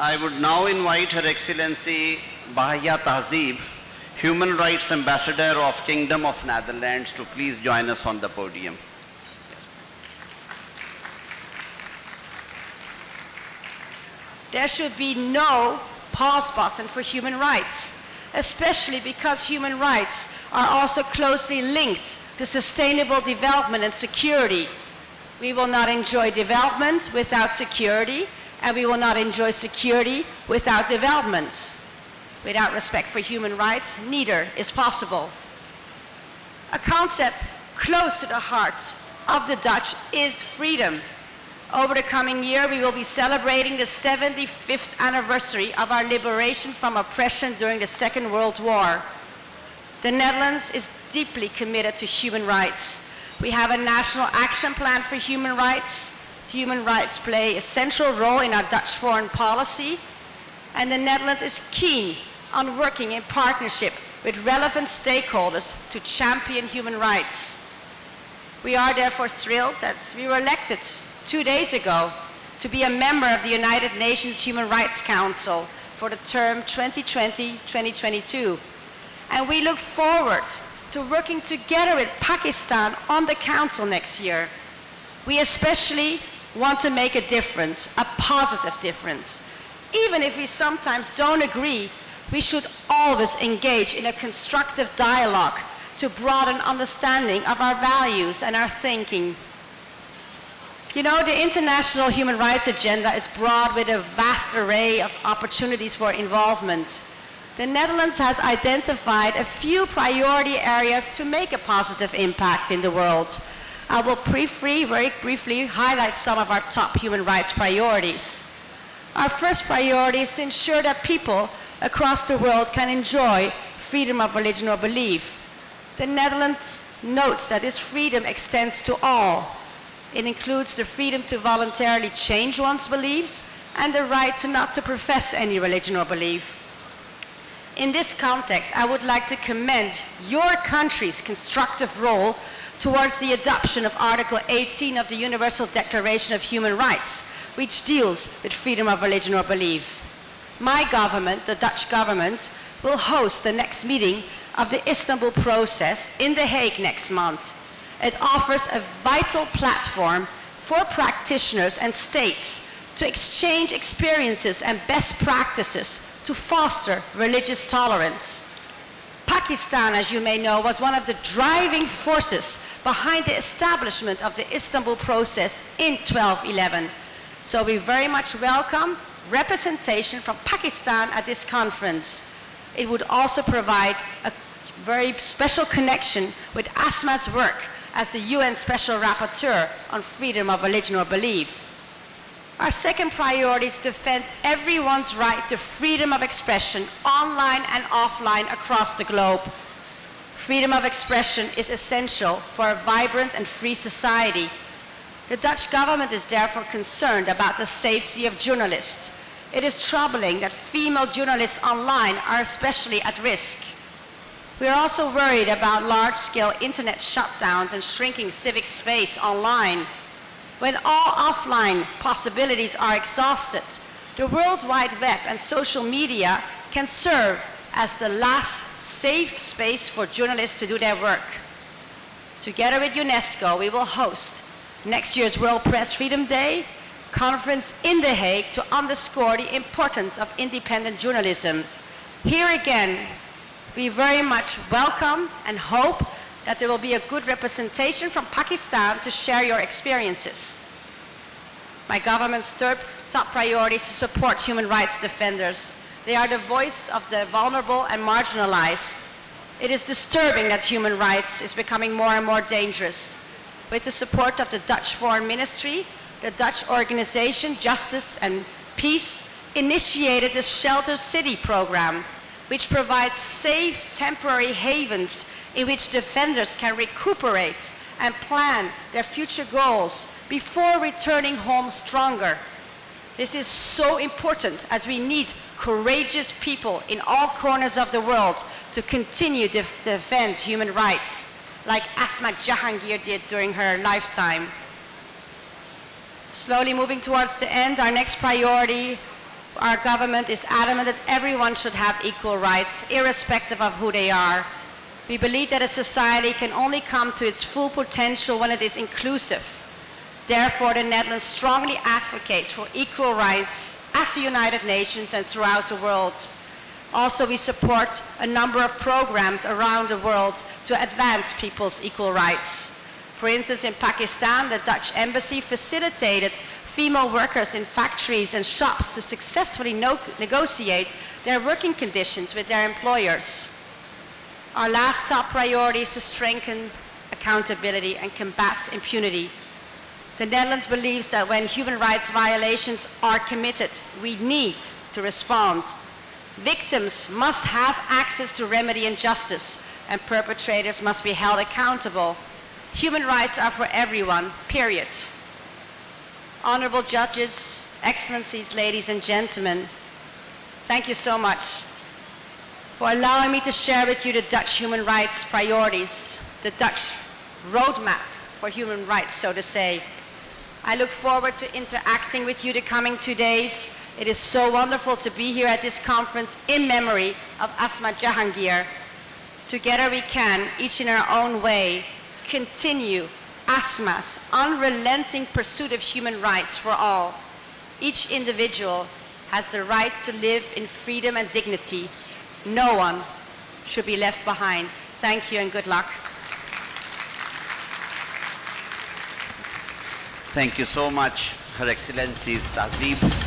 I would now invite Her Excellency Bahia Tahzib, Human Rights Ambassador of Kingdom of Netherlands, to please join us on the podium. There should be no pause button for human rights, especially because human rights are also closely linked to sustainable development and security. We will not enjoy development without security, and we will not enjoy security without development. Without respect for human rights, neither is possible. A concept close to the heart of the Dutch is freedom. Over the coming year, we will be celebrating the 75th anniversary of our liberation from oppression during the Second World War. The Netherlands is deeply committed to human rights. We have a national action plan for human rights. Human rights play a central role in our Dutch foreign policy, and the Netherlands is keen on working in partnership with relevant stakeholders to champion human rights. We are therefore thrilled that we were elected 2 days ago to be a member of the United Nations Human Rights Council for the term 2020-2022. And we look forward to working together with Pakistan on the Council next year. We especially want to make a difference, a positive difference. Even if we sometimes don't agree, we should always engage in a constructive dialogue to broaden understanding of our values and our thinking. You know, the international human rights agenda is broad with a vast array of opportunities for involvement. The Netherlands has identified a few priority areas to make a positive impact in the world. I will very briefly highlight some of our top human rights priorities. Our first priority is to ensure that people across the world can enjoy freedom of religion or belief. The Netherlands notes that this freedom extends to all. It includes the freedom to voluntarily change one's beliefs and the right to not to profess any religion or belief. In this context, I would like to commend your country's constructive role towards the adoption of Article 18 of the Universal Declaration of Human Rights, which deals with freedom of religion or belief. My government, the Dutch government, will host the next meeting of the Istanbul process in The Hague next month. It offers a vital platform for practitioners and states to exchange experiences and best practices to foster religious tolerance. Pakistan, as you may know, was one of the driving forces behind the establishment of the Istanbul process in 1211. So we very much welcome representation from Pakistan at this conference. It would also provide a very special connection with Asma's work as the UN Special Rapporteur on freedom of religion or belief. Our second priority is to defend everyone's right to freedom of expression, online and offline across the globe. Freedom of expression is essential for a vibrant and free society. The Dutch government is therefore concerned about the safety of journalists. It is troubling that female journalists online are especially at risk. We are also worried about large-scale internet shutdowns and shrinking civic space online. When all offline possibilities are exhausted, the World Wide Web and social media can serve as the last safe space for journalists to do their work. Together with UNESCO, we will host next year's World Press Freedom Day conference in The Hague to underscore the importance of independent journalism. Here again, we very much welcome and hope that there will be a good representation from Pakistan to share your experiences. My government's third top priority is to support human rights defenders. They are the voice of the vulnerable and marginalized. It is disturbing that human rights is becoming more and more dangerous. With the support of the Dutch Foreign Ministry, the Dutch organization Justice and Peace initiated the Shelter City program, which provides safe temporary havens in which defenders can recuperate and plan their future goals before returning home stronger. This is so important as we need courageous people in all corners of the world to continue to defend human rights, like Asma Jahangir did during her lifetime. Slowly moving towards the end, our next priority Our government is adamant that everyone should have equal rights, irrespective of who they are. We believe that a society can only come to its full potential when it is inclusive. Therefore, the Netherlands strongly advocates for equal rights at the United Nations and throughout the world. Also, we support a number of programs around the world to advance people's equal rights. For instance, in Pakistan, the Dutch embassy facilitated female workers in factories and shops to successfully negotiate their working conditions with their employers. Our last top priority is to strengthen accountability and combat impunity. The Netherlands believes that when human rights violations are committed, we need to respond. Victims must have access to remedy and justice, and perpetrators must be held accountable. Human rights are for everyone, period. Honorable judges, excellencies, ladies and gentlemen, thank you so much for allowing me to share with you the Dutch human rights priorities, the Dutch roadmap for human rights, so to say. I look forward to interacting with you the coming 2 days. It is so wonderful to be here at this conference in memory of Asma Jahangir. Together we can, each in our own way, continue Asma's unrelenting pursuit of human rights for all. Each individual has the right to live in freedom and dignity. No one should be left behind. Thank you and good luck. Thank you so much, Her Excellency Tahzib.